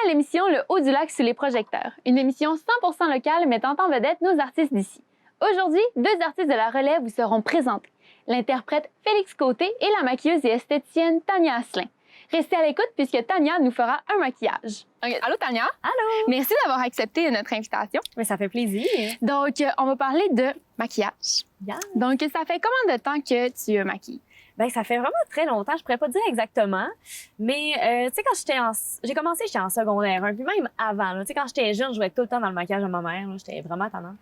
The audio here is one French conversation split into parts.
à l'émission Le Haut du Lac sous les projecteurs, une émission 100% locale mettant en vedette nos artistes d'ici. Aujourd'hui, deux artistes de la relève vous seront présentés, l'interprète Félix Côté et la maquilleuse et esthéticienne Tania Asselin. Restez à l'écoute puisque Tania nous fera un maquillage. Okay. Allô Tania? Allô! Merci d'avoir accepté notre invitation. Mais ça fait plaisir. Donc, on va parler de maquillage. Yeah. Donc, ça fait combien de temps que tu maquilles? Ben ça fait vraiment très longtemps, je pourrais pas dire exactement, mais tu sais quand j'ai commencé, j'étais en secondaire 1, puis même avant, tu sais quand j'étais jeune, je jouais tout le temps dans le maquillage de ma mère, j'étais vraiment tannante.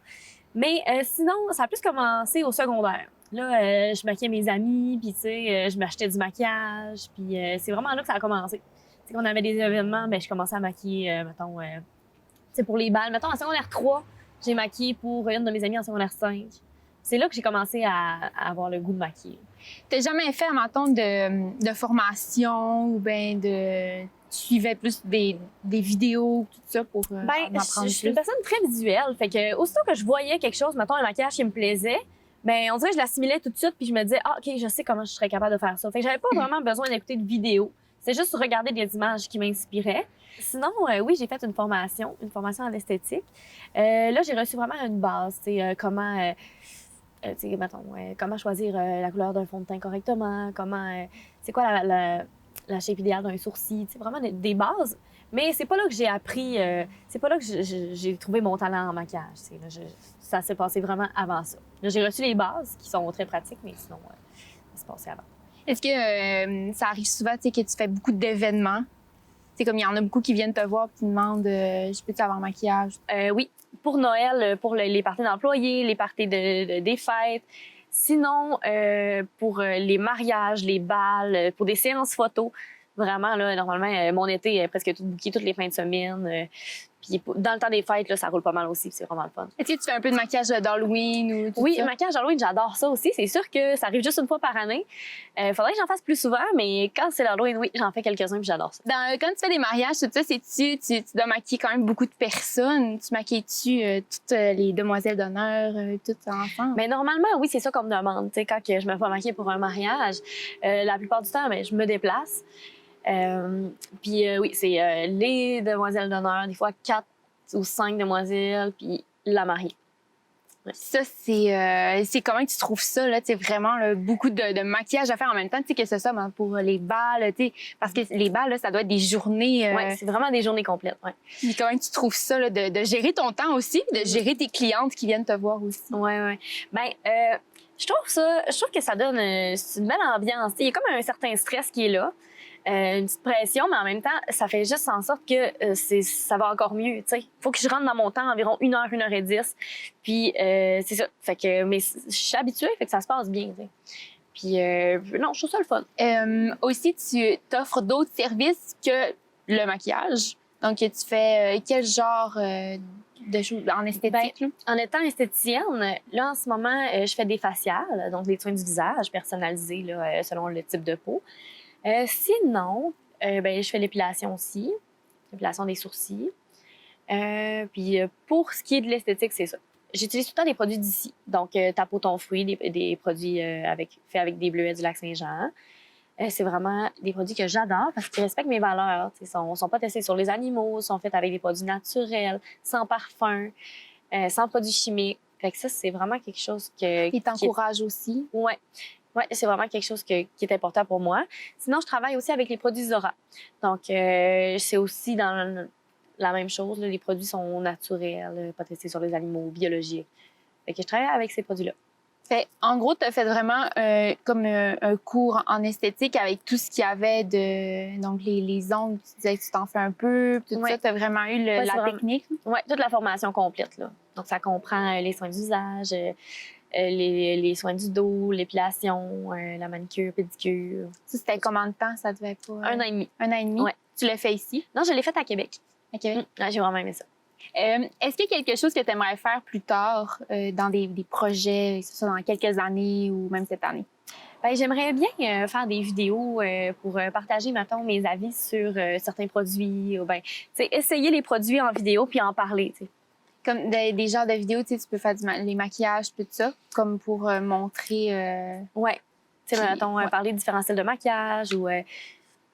Mais sinon, ça a plus commencé au secondaire. Là, je maquillais mes amis, puis tu sais, je m'achetais du maquillage, puis c'est vraiment là que ça a commencé. Tu sais, quand on avait des événements, ben je commençais à maquiller, mettons, tu sais, pour les balles. Mettons, en secondaire 3, j'ai maquillé pour une de mes amies en secondaire 5. C'est là que j'ai commencé à avoir le goût de maquiller. T'as jamais fait, mettons, de formation ou bien de... Tu suivais plus des vidéos, tout ça pour en apprendre je suis une personne très visuelle. Fait que aussitôt que je voyais quelque chose, mettons un maquillage qui me plaisait, ben on dirait que je l'assimilais tout de suite puis je me disais « Ah, OK, je sais comment je serais capable de faire ça. » Fait que j'avais pas vraiment besoin d'écouter de vidéos. C'était juste regarder des images qui m'inspiraient. Sinon, oui, j'ai fait une formation en esthétique. Là, j'ai reçu vraiment une base, tu sais, comment... comment choisir la couleur d'un fond de teint correctement, c'est quoi la shape idéale d'un sourcil, vraiment des bases. Mais c'est pas là que j'ai appris, c'est pas là que j'ai trouvé mon talent en maquillage. Ça s'est passé vraiment avant ça. Là, j'ai reçu les bases qui sont très pratiques, mais sinon, ça s'est passé avant. Est-ce que ça arrive souvent que tu fais beaucoup d'événements? C'est comme il y en a beaucoup qui viennent te voir et te demandent je peux-tu avoir un maquillage? Oui. Pour Noël, pour les parties d'employés, les parties des fêtes. Sinon, pour les mariages, les balles, pour des séances photos, vraiment, là, normalement, mon été est presque tout booké toutes les fins de semaine. Puis dans le temps des fêtes, là, ça roule pas mal aussi, c'est vraiment le fun. Est-ce que tu fais un peu de maquillage d'Halloween ou tout Oui, ça? Le maquillage d'Halloween, j'adore ça aussi. C'est sûr que ça arrive juste une fois par année. Faudrait que j'en fasse plus souvent, mais quand c'est l'Halloween, oui, j'en fais quelques-uns puis j'adore ça. Quand tu fais des mariages, tout ça, tu dois maquiller quand même beaucoup de personnes. Tu maquilles-tu toutes les demoiselles d'honneur, toutes ensemble? Mais normalement, oui, c'est ça qu'on me demande. Tu sais, quand je me fais maquiller pour un mariage, la plupart du temps, ben, je me déplace. Puis oui, c'est les demoiselles d'honneur, des fois 4 ou 5 demoiselles, puis la mariée. Ouais. Ça, c'est comment tu trouves ça, là, vraiment là, beaucoup de maquillage à faire en même temps, que ce soit pour les balles, parce que les balles, là, ça doit être des journées... Oui, c'est vraiment des journées complètes, ouais. Puis comment tu trouves ça, là, de gérer ton temps aussi, de gérer tes clientes qui viennent te voir aussi? Oui, oui. Bien, je trouve que ça donne une belle ambiance. Il y a comme un certain stress qui est là. Une petite pression, mais en même temps, ça fait juste en sorte que ça va encore mieux. Il faut que je rentre dans mon temps environ 1 heure, 1h10. Puis c'est ça. Fait que, mais je suis habituée, fait que ça se passe bien. T'sais. Puis non, je trouve ça le fun. Aussi, tu t'offres d'autres services que le maquillage. Donc, tu fais quel genre de choses en esthétique? Ben, en étant esthéticienne, là, en ce moment, je fais des faciales, donc des soins du visage personnalisés là, selon le type de peau. Sinon, je fais l'épilation aussi, l'épilation des sourcils. Puis pour ce qui est de l'esthétique, c'est ça. J'utilise tout le temps des produits d'ici. Donc, Ta peau, ton fruit, des produits faits avec des bleuets du lac Saint-Jean. C'est vraiment des produits que j'adore parce qu'ils respectent mes valeurs. Ils sont pas testés sur les animaux, sont faits avec des produits naturels, sans parfum, sans produits chimiques. Fait que ça, c'est vraiment quelque chose qui t'encourage aussi. Oui. Oui, c'est vraiment quelque chose qui est important pour moi. Sinon, je travaille aussi avec les produits Zora. Donc, c'est aussi dans la même chose. Là, les produits sont naturels, pas testés sur les animaux, biologiques. Fait que je travaille avec ces produits-là. En gros, tu as fait vraiment comme un cours en esthétique avec tout ce qu'il y avait donc les ongles, tu disais que tu t'en fais un peu, tout ça, tu as vraiment eu la technique? Oui, toute la formation complète. Là. Donc, ça comprend les soins du visage, les soins du dos, l'épilation, la manicure, pédicure. Ça, c'était combien de temps? Ça devait pas... 1 an et demi. 1 an et demi? Ouais. Tu l'as fait ici? Non, je l'ai fait à Québec. À Québec? J'ai vraiment aimé ça. Est-ce qu'il y a quelque chose que tu aimerais faire plus tard dans des projets, que ce soit dans quelques années ou même cette année? Bien, j'aimerais bien faire des vidéos pour partager, mettons, mes avis sur certains produits ou bien, essayer les produits en vidéo puis en parler, t'sais. Comme des genres de vidéos, tu peux faire les maquillages, tout ça, comme pour montrer... Oui. Tu sais, mettons, parler de différents styles de maquillage ou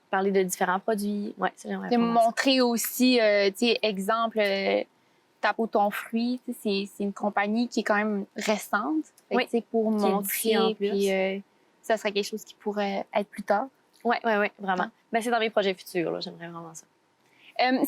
parler de différents produits. Ouais, ça, j'aimerais De vraiment ça. montrer aussi, tu sais, exemple, Ta peau, ton fruit, tu sais, c'est une compagnie qui est quand même récente. Fait que, Oui, tu sais, pour qui est édifiée en montrer, plus. puis ça serait quelque chose qui pourrait être plus tard. Ouais, vraiment. Ben, c'est dans mes projets futurs, là. J'aimerais vraiment ça.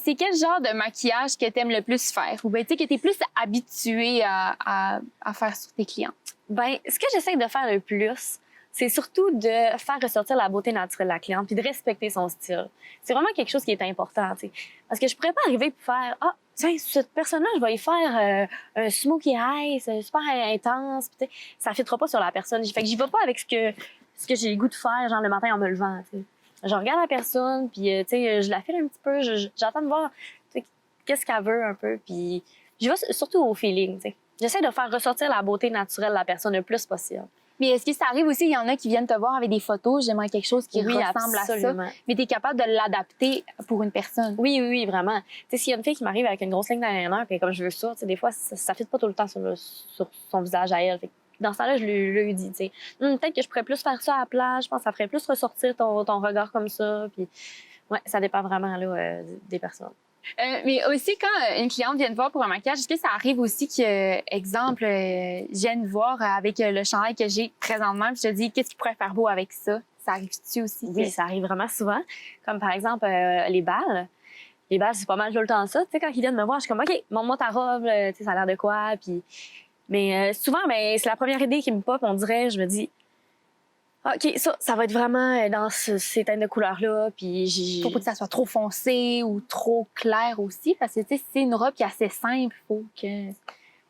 C'est quel genre de maquillage que tu aimes le plus faire? Ou bien, tu sais, que tu es plus habituée à faire sur tes clients? Ben, ce que j'essaie de faire le plus, c'est surtout de faire ressortir la beauté naturelle de la cliente puis de respecter son style. C'est vraiment quelque chose qui est important, tu sais. Parce que je pourrais pas arriver pour faire « Ah, tiens, cette personne-là, je vais y faire un smoky eyes super intense. » Puis, tu sais, ça ne fitera pas sur la personne. Fait que j'y vais pas avec ce que j'ai le goût de faire, genre le matin en me levant, tu sais. Je regarde la personne, puis tu sais, je la file un petit peu, j'attends de voir tu sais, qu'est-ce qu'elle veut un peu, puis je vais surtout au feeling, tu sais. J'essaie de faire ressortir la beauté naturelle de la personne le plus possible. Mais est-ce que ça arrive aussi, il y en a qui viennent te voir avec des photos, j'aimerais quelque chose qui Oui, ressemble absolument. à ça, mais tu es capable de l'adapter pour une personne? Oui, vraiment. Tu sais, s'il y a une fille qui m'arrive avec une grosse ligne d'eyeliner, puis comme je veux ça, tu sais, des fois, ça fit pas tout le temps sur son visage à elle. Fait que dans ce temps-là, je lui dis, tu sais, peut-être que je pourrais plus faire ça à la plage, je pense que ça ferait plus ressortir ton regard comme ça. Puis, ouais, ça dépend vraiment là, des personnes. Mais aussi, quand une cliente vient te voir pour un maquillage, est-ce que ça arrive aussi que, exemple, je vienne te voir avec le chandail que j'ai présentement, puis je te dis, qu'est-ce qui pourrait faire beau avec ça? Ça arrive-tu aussi? Oui, ça arrive vraiment souvent. Comme par exemple, les balles. Les balles, c'est pas mal tout le temps ça. Tu sais, quand ils viennent me voir, je suis comme, OK, montre-moi ta robe, tu sais, ça a l'air de quoi? Puis... Mais souvent, ben, c'est la première idée qui me pop, on dirait, je me dis, OK, ça va être vraiment dans ces teintes de couleurs-là. Puis Faut pas que ça soit trop foncé ou trop clair aussi, parce que, tu sais, si c'est une robe qui est assez simple, faut que...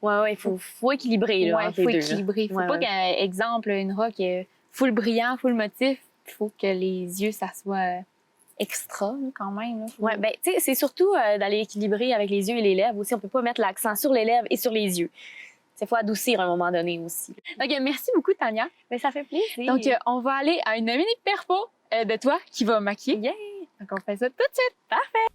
Ouais, faut équilibrer, là, Ouais, entre les faut deux, équilibrer. Faut ouais, pas ouais. qu'exemple, une robe qui est full brillant, full motif, il faut que les yeux, ça soit extra, là, quand même. Là. Ouais, ben, tu sais, c'est surtout d'aller équilibrer avec les yeux et les lèvres aussi. On peut pas mettre l'accent sur les lèvres et sur les yeux. Il faut adoucir à un moment donné aussi. OK, merci beaucoup, Tania. Mais ça fait plaisir. Donc, on va aller à une mini perfo de toi qui va maquiller. Yeah! Donc, on fait ça tout de suite. Parfait!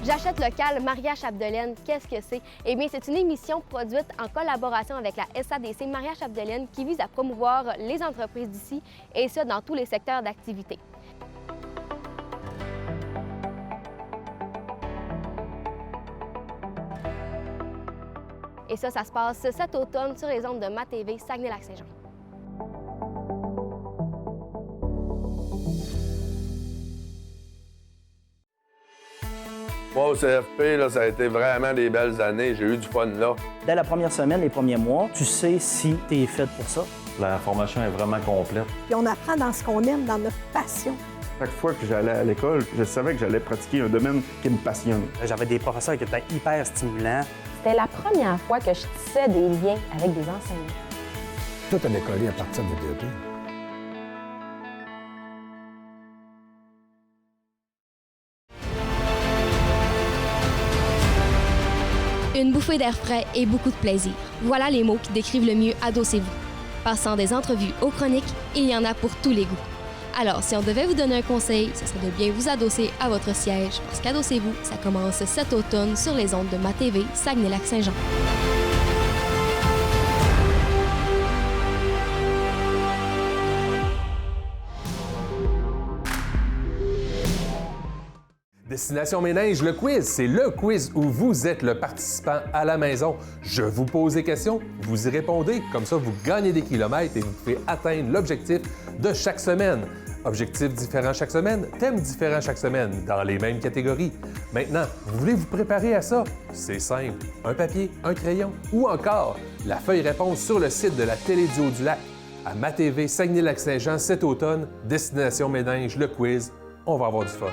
J'achète local, Maria Chapdelaine, qu'est-ce que c'est? Eh bien, c'est une émission produite en collaboration avec la SADC Maria Chapdelaine qui vise à promouvoir les entreprises d'ici et ça dans tous les secteurs d'activité. Et ça se passe cet automne sur les ondes de MaTV Saguenay-Lac-Saint-Jean. Moi, au CFP, là, ça a été vraiment des belles années. J'ai eu du fun là. Dès la première semaine, les premiers mois, tu sais si tu es faite pour ça. La formation est vraiment complète. Puis on apprend dans ce qu'on aime, dans notre passion. Chaque fois que j'allais à l'école, je savais que j'allais pratiquer un domaine qui me passionne. J'avais des professeurs qui étaient hyper stimulants. C'était la première fois que je tissais des liens avec des enseignants. Tout un écolier à partir de DEP. Une bouffée d'air frais et beaucoup de plaisir. Voilà les mots qui décrivent le mieux Adossez-vous. Passant des entrevues aux chroniques, il y en a pour tous les goûts. Alors, si on devait vous donner un conseil, ce serait de bien vous adosser à votre siège, parce qu'Adossez-vous, ça commence cet automne sur les ondes de MaTV Saguenay-Lac-Saint-Jean. Destination Méninge, le quiz, c'est le quiz où vous êtes le participant à la maison. Je vous pose des questions, vous y répondez, comme ça vous gagnez des kilomètres et vous pouvez atteindre l'objectif de chaque semaine. Objectifs différents chaque semaine, thèmes différents chaque semaine, dans les mêmes catégories. Maintenant, vous voulez vous préparer à ça? C'est simple, un papier, un crayon ou encore la feuille réponse sur le site de la Télé du Haut-du-Lac. À MaTV Saguenay-Lac-Saint-Jean cet automne, Destination Méninge, le quiz, on va avoir du fun.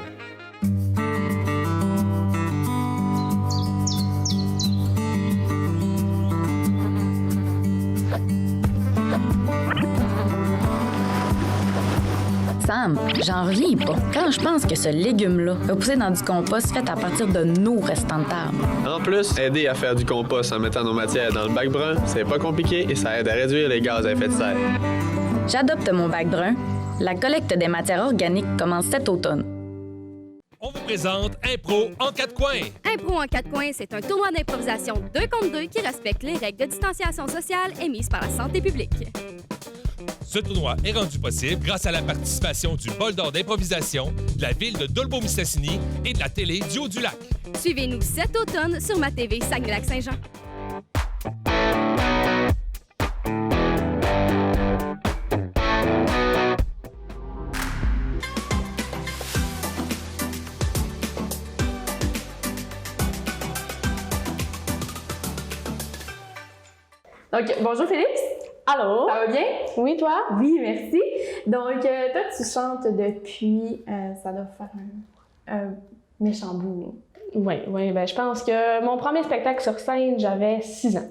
Sam, j'en reviens pas. Quand je pense que ce légume-là va pousser dans du compost fait à partir de nos restants de table. En plus, aider à faire du compost en mettant nos matières dans le bac brun, c'est pas compliqué et ça aide à réduire les gaz à effet de serre. J'adopte mon bac brun. La collecte des matières organiques commence cet automne. On vous présente Impro en 4 coins. Impro en 4 coins, c'est un tournoi d'improvisation 2 contre 2 qui respecte les règles de distanciation sociale émises par la santé publique. Ce tournoi est rendu possible grâce à la participation du Bol d'or d'improvisation, de la ville de Dolbeau-Mistassini et de la Télé du Haut-du-Lac. Suivez-nous cet automne sur MaTV Saguenay-Lac-Saint-Jean. Donc, bonjour Félix. Allô? Ça va bien? Oui, toi? Oui, merci. Donc, toi, tu chantes depuis, ça doit faire un méchant bout. Oui, ben je pense que mon premier spectacle sur scène, j'avais 6 ans.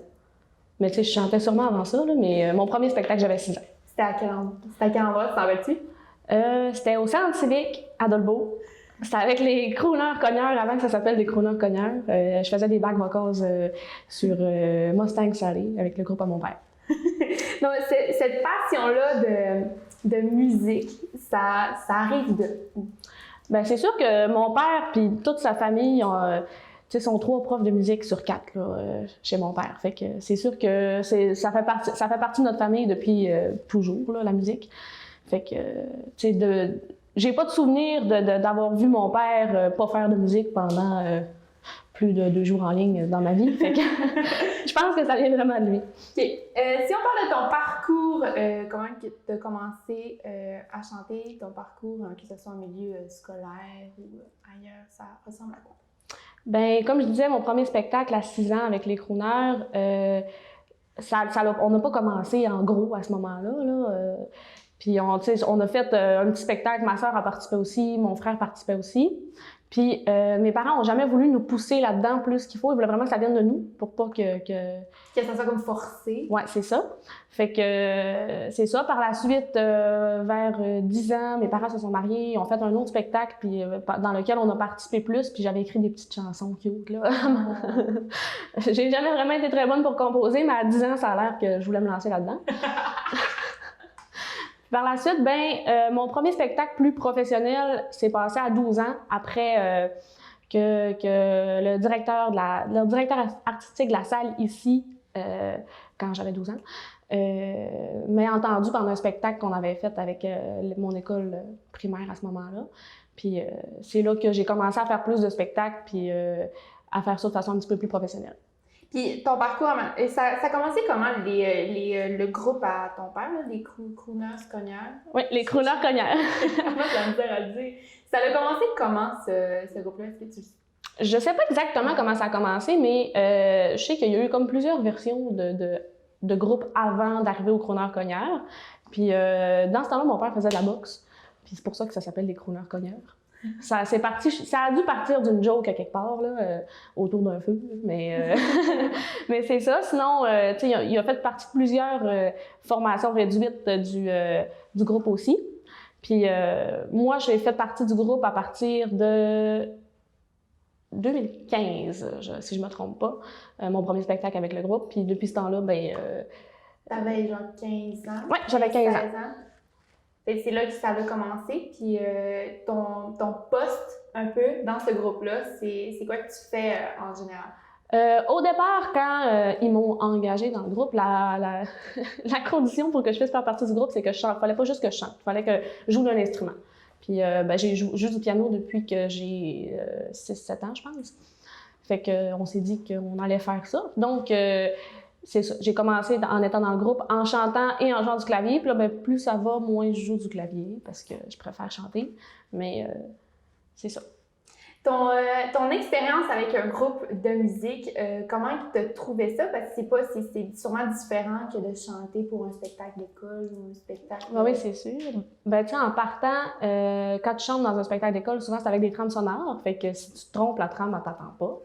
Mais tu sais, je chantais sûrement avant ça, là, mais mon premier spectacle, j'avais 6 ans. C'était à quel endroit, tu t'en rappelles-tu? C'était au centre civique à Dolbeau. C'était avec les crooners-cogneurs, avant que ça s'appelle des crooners-cogneurs. Je faisais des back vocals sur Mustang Sally avec le groupe à mon père. Donc, cette passion-là de musique, ça arrive de où? Ben c'est sûr que mon père puis toute sa famille sont 3 profs de musique sur 4 là, chez mon père. Fait que c'est sûr que ça fait partie de notre famille depuis toujours là, la musique. Fait que j'ai pas de souvenir d'avoir vu mon père pas faire de musique pendant plus de 2 jours en ligne dans ma vie. Fait que je pense que ça vient vraiment de lui. Okay. Si on parle de ton parcours, comment tu as commencé à chanter, ton parcours, que ce soit en milieu scolaire ou ailleurs, ça ressemble à quoi? Ben comme je disais, mon premier spectacle à 6 ans avec les crooners, on n'a pas commencé en gros à ce moment-là. Là, puis on a fait un petit spectacle, ma sœur a participé aussi, mon frère participait aussi. Puis mes parents n'ont jamais voulu nous pousser là-dedans plus qu'il faut. Ils voulaient vraiment que ça vienne de nous pour pas que ça soit comme forcé. Ouais, c'est ça. Fait que c'est ça. Par la suite, vers 10 ans, mes parents se sont mariés, ils ont fait un autre spectacle puis, dans lequel on a participé plus. Puis j'avais écrit des petites chansons cute, là. J'ai jamais vraiment été très bonne pour composer, mais à 10 ans, ça a l'air que je voulais me lancer là-dedans. Par la suite, mon premier spectacle plus professionnel s'est passé à 12 ans, après que le directeur artistique de la salle ici, quand j'avais 12 ans, m'a entendu pendant un spectacle qu'on avait fait avec mon école primaire à ce moment-là. Puis c'est là que j'ai commencé à faire plus de spectacles puis à faire ça de façon un petit peu plus professionnelle. Puis ton parcours, ça a commencé comment, le groupe à ton père, là, les crooners cogneurs? Oui, les crooners cogneurs. Moi, j'ai la misère à le dire. Ça a commencé comment, ce groupe-là? Est-ce que tu le sais? Je sais pas exactement comment ça a commencé, mais je sais qu'il y a eu comme plusieurs versions de groupes avant d'arriver aux crooners cogneurs. Puis dans ce temps-là, mon père faisait de la boxe. Puis c'est pour ça que ça s'appelle les crooners cogneurs. Ça a dû partir d'une joke à quelque part, là, autour d'un feu, mais c'est ça. Sinon, tu sais, il a fait partie de plusieurs formations réduites du groupe aussi. Puis moi, j'ai fait partie du groupe à partir de 2015, si je me trompe pas, mon premier spectacle avec le groupe. Puis depuis ce temps-là, T'avais genre 15 ans? Oui, j'avais 15 ans. Et c'est là que ça a commencé. Puis ton poste, un peu, dans ce groupe-là, c'est quoi que tu fais en général? Au départ, quand ils m'ont engagée dans le groupe, la condition pour que je puisse faire partie du groupe, c'est que je chante. Il fallait pas juste que je chante, il fallait que je joue d'un instrument. Puis j'ai joué du piano depuis que j'ai 6-7 ans, je pense. Fait qu'on s'est dit qu'on allait faire ça. Donc, c'est ça. J'ai commencé en étant dans le groupe, en chantant et en jouant du clavier. Puis là, plus ça va, moins je joue du clavier parce que je préfère chanter. Mais c'est ça. Ton expérience avec un groupe de musique, comment tu as trouvé ça? Parce que c'est sûrement différent que de chanter pour un spectacle d'école ou un spectacle... Oui, c'est sûr. Ben, tu sais, en partant, quand tu chantes dans un spectacle d'école, souvent c'est avec des trames sonores. Fait que si tu te trompes, la trame, elle t'attend pas.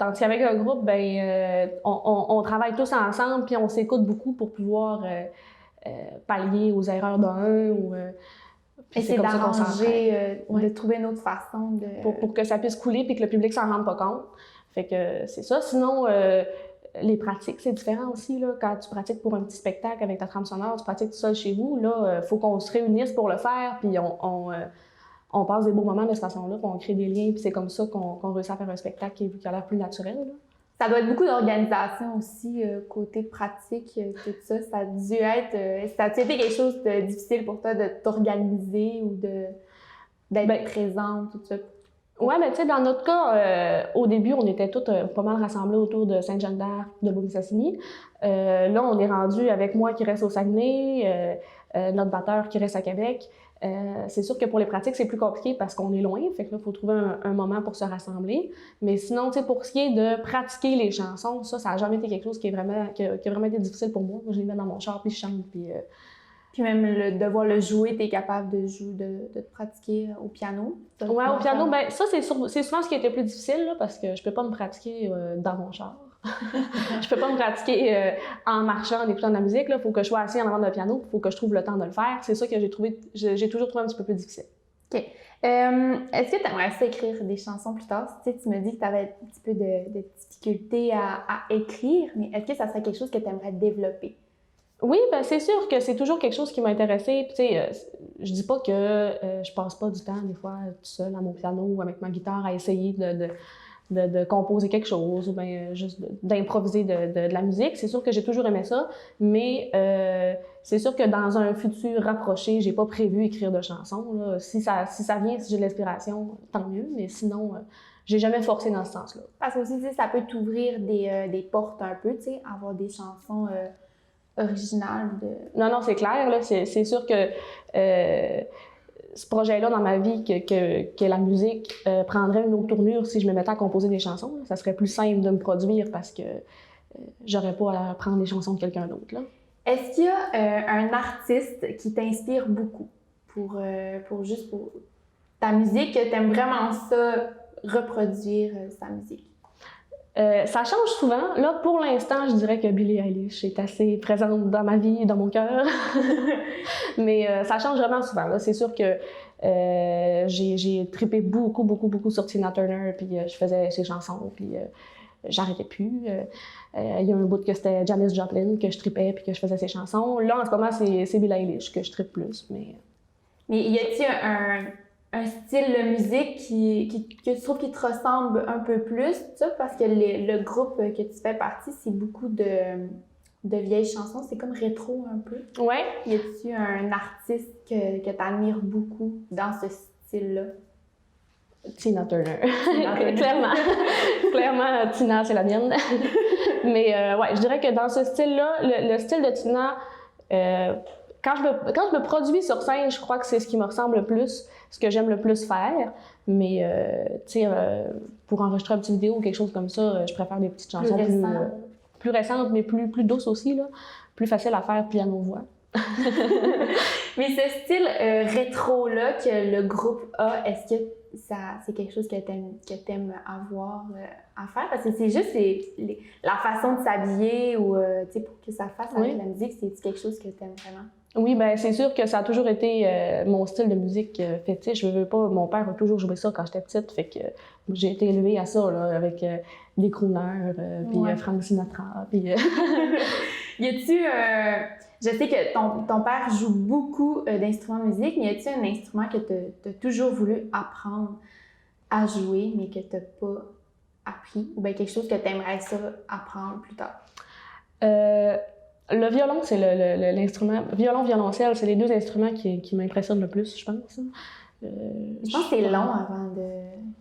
Tandis qu'avec un groupe, ben, on travaille tous ensemble puis on s'écoute beaucoup pour pouvoir pallier aux erreurs d'un ou... Essayer d'arranger, de trouver une autre façon de... Pour que ça puisse couler puis que le public s'en rende pas compte. Fait que c'est ça. Sinon, les pratiques, c'est différent aussi. Là. Quand tu pratiques pour un petit spectacle avec ta trame sonore, tu pratiques tout seul chez vous. Là, faut qu'on se réunisse pour le faire puis on passe des beaux moments de cette façon-là, puis on crée des liens puis c'est comme ça qu'on réussit à faire un spectacle qui a l'air plus naturel. Là. Ça doit être beaucoup d'organisation aussi, côté pratique, tout ça. Ça a dû être... ça a-tu été quelque chose de difficile pour toi de t'organiser ou d'être présente, tout ça? Oui, mais tu sais, dans notre cas, au début, on était tous pas mal rassemblés autour de Sainte-Jeanne d'Arc, de Beaumont-Mistassini. Là, on est rendu avec moi qui reste au Saguenay, notre batteur qui reste à Québec. C'est sûr que pour les pratiques, c'est plus compliqué parce qu'on est loin, fait que là, il faut trouver un moment pour se rassembler. Mais sinon, tu sais, pour ce qui est de pratiquer les chansons, ça n'a jamais été quelque chose qui a vraiment été difficile pour moi. Moi, je les mets dans mon char, puis je chante, Puis même devoir le jouer, tu es capable de te pratiquer au piano? Oui, au piano, ben ça, c'est souvent ce qui a été plus difficile, là, parce que je peux pas me pratiquer dans mon char. Je peux pas me pratiquer en marchant, en écoutant de la musique. Il faut que je sois assis en avant d'un piano, il faut que je trouve le temps de le faire. C'est ça que j'ai toujours trouvé un petit peu plus difficile. OK. Est-ce que tu aimerais ça écrire des chansons plus tard? Tu me dis que tu avais un petit peu de difficulté à écrire, mais est-ce que ça serait quelque chose que tu aimerais développer? Oui, ben c'est sûr que c'est toujours quelque chose qui m'a intéressée. Je dis pas que je passe pas du temps, des fois, tout seul à mon piano ou avec ma guitare à essayer de composer quelque chose ou bien juste d'improviser de la musique. C'est sûr que j'ai toujours aimé ça, mais c'est sûr que dans un futur rapproché, j'ai pas prévu écrire de chansons. Là. Si ça vient, si j'ai de l'inspiration, tant mieux, mais sinon, j'ai jamais forcé dans ce sens-là. Parce que aussi, ça peut t'ouvrir des portes un peu, tu sais, avoir des chansons originales. Non, c'est clair, là. C'est sûr que ce projet-là dans ma vie, que la musique prendrait une autre tournure si je me mettais à composer des chansons. Là. Ça serait plus simple de me produire parce que j'aurais pas à prendre les chansons de quelqu'un d'autre. Là. Est-ce qu'il y a un artiste qui t'inspire beaucoup pour ta musique, que tu aimes vraiment ça, reproduire sa musique? Ça change souvent. Là, pour l'instant, je dirais que Billie Eilish est assez présente dans ma vie et dans mon cœur. Mais ça change vraiment souvent. Là. C'est sûr que j'ai trippé beaucoup sur Tina Turner, puis je faisais ses chansons, puis j'arrêtais plus. Il y a un bout que c'était Janis Joplin que je trippais, puis que je faisais ses chansons. Là, en ce moment, c'est Billie Eilish que je trippe plus. Mais y a-t-il un style de musique que tu trouves qui te ressemble un peu plus, ça, parce que le groupe que tu fais partie, c'est beaucoup de vieilles chansons, c'est comme rétro un peu. Ouais. Y a-tu un artiste que tu admires beaucoup dans ce style-là? Tina Turner. Clairement. Clairement, Tina, c'est la mienne. Mais ouais, je dirais que dans ce style-là, le style de Tina, quand je me produis sur scène, je crois que c'est ce qui me ressemble le plus, ce que j'aime le plus faire. Mais, tu sais, pour enregistrer une petite vidéo ou quelque chose comme ça, je préfère des petites chansons plus récentes, mais plus douces aussi, là. Plus facile à faire piano-voix. Mais ce style rétro-là que le groupe a, est-ce que c'est quelque chose que t'aimes avoir à faire? Parce que c'est juste la façon de s'habiller ou pour que ça fasse avec la musique, c'est quelque chose que t'aimes vraiment? Oui, ben c'est sûr que ça a toujours été mon style de musique fétiche. Je veux pas, mon père a toujours joué ça quand j'étais petite, fait que j'ai été élevée à ça, là, avec des crooners, puis Frank Sinatra, puis... Y a-tu... je sais que ton père joue beaucoup d'instruments de musique, mais y a-tu un instrument que t'as toujours voulu apprendre à jouer, mais que t'as pas appris? Ou bien quelque chose que t'aimerais ça apprendre plus tard? Le violon, c'est l'instrument... Violon-violoncelle, c'est les deux instruments qui m'impressionnent le plus, je pense. Je pense que c'est long avant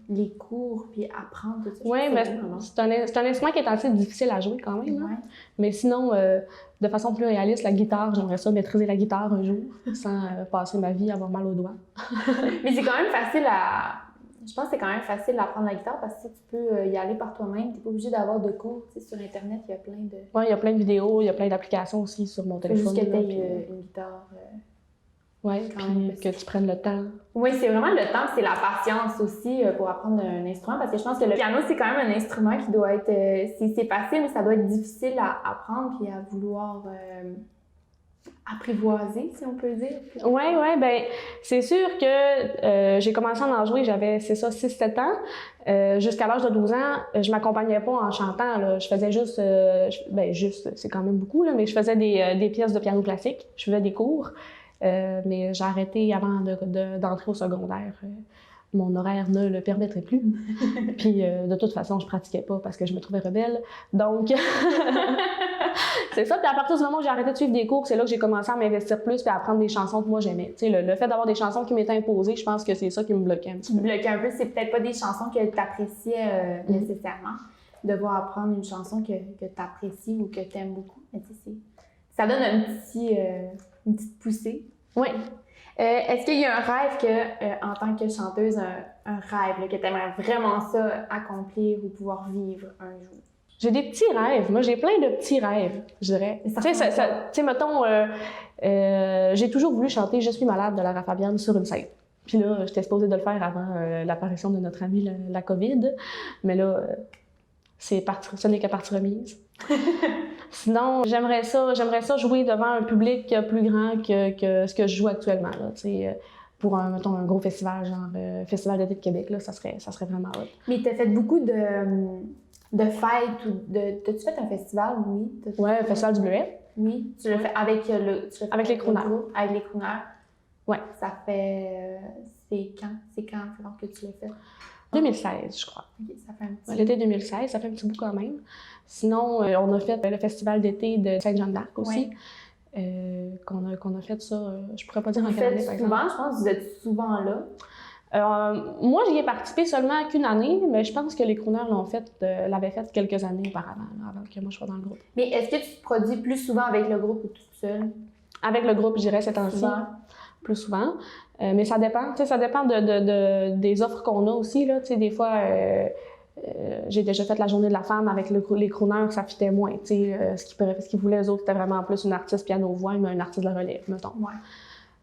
les cours puis apprendre tout ça. Oui, mais c'est un instrument qui est assez difficile à jouer quand même. Hein? Mais sinon, de façon plus réaliste, la guitare, j'aimerais ça maîtriser la guitare un jour sans passer ma vie à avoir mal aux doigts. Mais c'est quand même facile à... Je pense que c'est quand même facile d'apprendre la guitare parce que tu peux y aller par toi-même. Tu n'es pas obligé d'avoir de cours. Tu sais, sur Internet, il y a plein de... Oui, il y a plein de vidéos, il y a plein d'applications aussi sur mon téléphone. Juste que tu aies une guitare... Oui, puis que tu prennes le temps. Oui, c'est vraiment le temps, c'est la patience aussi pour apprendre un instrument, parce que je pense que le piano, c'est quand même un instrument qui doit être... c'est facile, mais ça doit être difficile à apprendre puis à vouloir apprivoiser, si on peut dire. Oui, ben c'est sûr que j'ai commencé à en jouer, j'avais, 6-7 ans. Jusqu'à l'âge de 12 ans, je m'accompagnais pas en chantant, là. Je faisais juste, c'est quand même beaucoup, là, mais je faisais des pièces de piano classique, je faisais des cours. Mais j'ai arrêté avant d'entrer au secondaire. Mon horaire ne le permettrait plus. Puis de toute façon, je pratiquais pas parce que je me trouvais rebelle. Donc, c'est ça. Puis à partir du moment où j'ai arrêté de suivre des cours, c'est là que j'ai commencé à m'investir plus et à apprendre des chansons que moi j'aimais. Tu sais, le fait d'avoir des chansons qui m'étaient imposées, je pense que c'est ça qui me bloquait un petit peu. Bloquait un peu, c'est peut-être pas des chansons que tu appréciais nécessairement. Devoir apprendre une chanson que tu apprécies ou que tu aimes beaucoup. Mais tu sais, ça donne une petite poussée. Oui. Est-ce qu'il y a un rêve que, en tant que chanteuse, un rêve là, que tu aimerais vraiment ça accomplir ou pouvoir vivre un jour? J'ai des petits rêves. Moi, j'ai plein de petits rêves, je dirais. Tu sais, mettons, j'ai toujours voulu chanter « Je suis malade » de Lara Fabian sur une scène. Puis là, j'étais supposée de le faire avant l'apparition de notre amie, la COVID. Mais là, ce n'est que partie remise. Sinon, j'aimerais ça jouer devant un public plus grand que ce que je joue actuellement. Là, pour un gros festival, genre Festival d'été de Québec, là, ça serait vraiment hot. Mais tu as fait beaucoup de fêtes ou t'as-tu fait un festival? Oui. Oui, un festival du Bleuet. Oui. Tu l'as fait avec les crooners. Avec les crooners. Oui. Ça fait... C'est quand que tu l'as fait? 2016, je crois. OK, ça fait un petit bout. L'été 2016, ça fait un petit bout quand même. Sinon, on a fait le festival d'été de Sainte-Jeanne-d'Arc aussi. Qu'on a fait ça, je pourrais pas dire en quelle année, par exemple. Souvent, je pense que vous êtes souvent là. Moi, j'y ai participé seulement qu'une année, mais je pense que les crooners l'avaient fait quelques années auparavant, avant que moi je sois dans le groupe. Mais est-ce que tu te produis plus souvent avec le groupe ou toute seule? Avec le groupe, je dirais, ces temps-ci. Plus souvent. Mais ça dépend. Tu sais, ça dépend des offres qu'on a aussi, là. Tu sais, des fois, j'ai déjà fait la journée de la femme avec les crooners, ça fitait moins. Tu sais, ce qu'ils voulaient, eux autres, c'était vraiment plus une artiste piano-voix, mais un artiste de la relève, mettons. Ouais.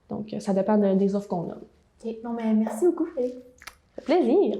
Donc, ça dépend des offres qu'on a. OK. Non, mais merci beaucoup, Félix. Ça fait plaisir.